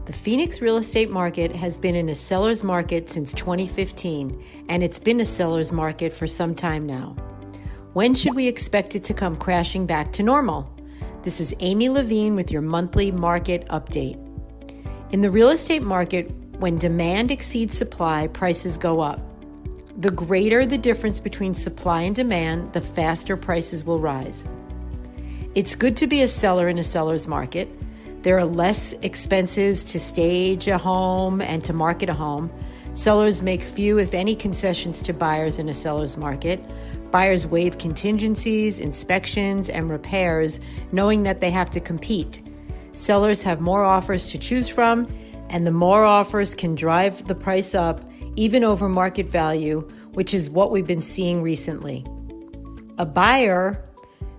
The Phoenix real estate market has been in a seller's market since 2015, and it's been a seller's market for some time now. When should we expect it to come crashing back to normal? This is Amy Lavine with your monthly market update. In the real estate market, when demand exceeds supply, prices go up. The greater the difference between supply and demand, the faster prices will rise. It's good to be a seller in a seller's market. There are less expenses to stage a home and to market a home. Sellers make few, if any, concessions to buyers in a seller's market. Buyers waive contingencies, inspections, and repairs, knowing that they have to compete. Sellers have more offers to choose from, and the more offers can drive the price up, even over market value, which is what we've been seeing recently. A buyer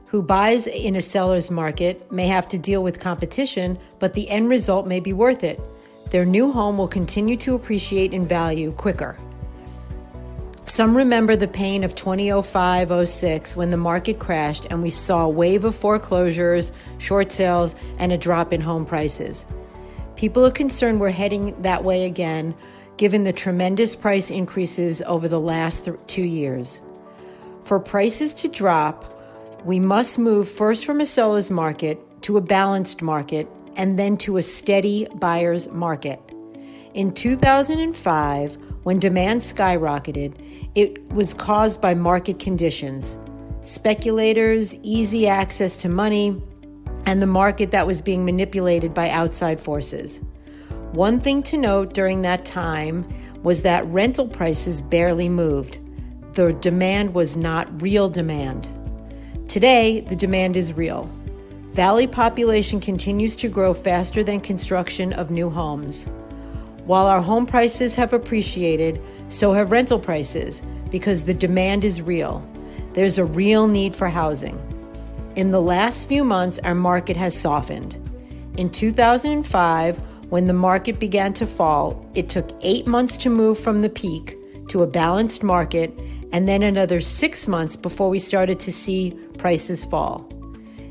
who buys in a seller's market may have to deal with competition, but the end result may be worth it. Their new home will continue to appreciate in value quicker. Some remember the pain of 2005-06 when the market crashed and we saw a wave of foreclosures, short sales, and a drop in home prices. People are concerned we're heading that way again, given the tremendous price increases over the last 2 years. For prices to drop, we must move first from a seller's market to a balanced market and then to a steady buyer's market. In 2005, when demand skyrocketed, it was caused by market conditions, speculators, easy access to money, and the market that was being manipulated by outside forces. One thing to note during that time was that rental prices barely moved. The demand was not real demand. Today, the demand is real. Valley population continues to grow faster than construction of new homes. While our home prices have appreciated, so have rental prices, because the demand is real. There's a real need for housing. In the last few months, our market has softened. In 2005, when the market began to fall, it took 8 months to move from the peak to a balanced market, and then another 6 months before we started to see prices fall.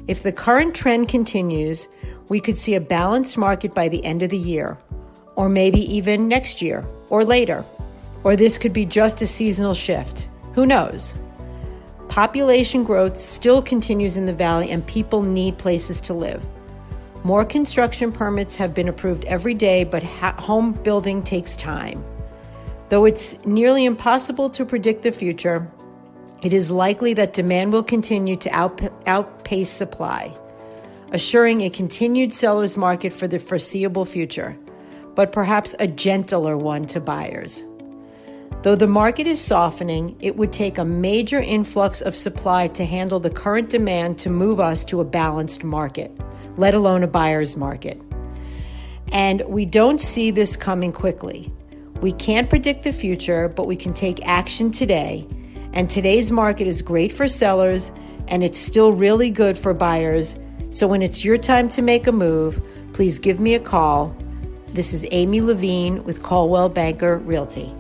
If the current trend continues, we could see a balanced market by the end of the year, or maybe even next year or later. Or this could be just a seasonal shift. Who knows? Population growth still continues in the valley and people need places to live. More construction permits have been approved every day, but home building takes time. Though it's nearly impossible to predict the future, it is likely that demand will continue to outpace supply, assuring a continued seller's market for the foreseeable future, but perhaps a gentler one to buyers. Though the market is softening, it would take a major influx of supply to handle the current demand to move us to a balanced market, let alone a buyer's market. And we don't see this coming quickly. We can't predict the future, but we can take action today. And today's market is great for sellers, and it's still really good for buyers. So when it's your time to make a move, please give me a call. This is Amy Lavine with Coldwell Banker Realty.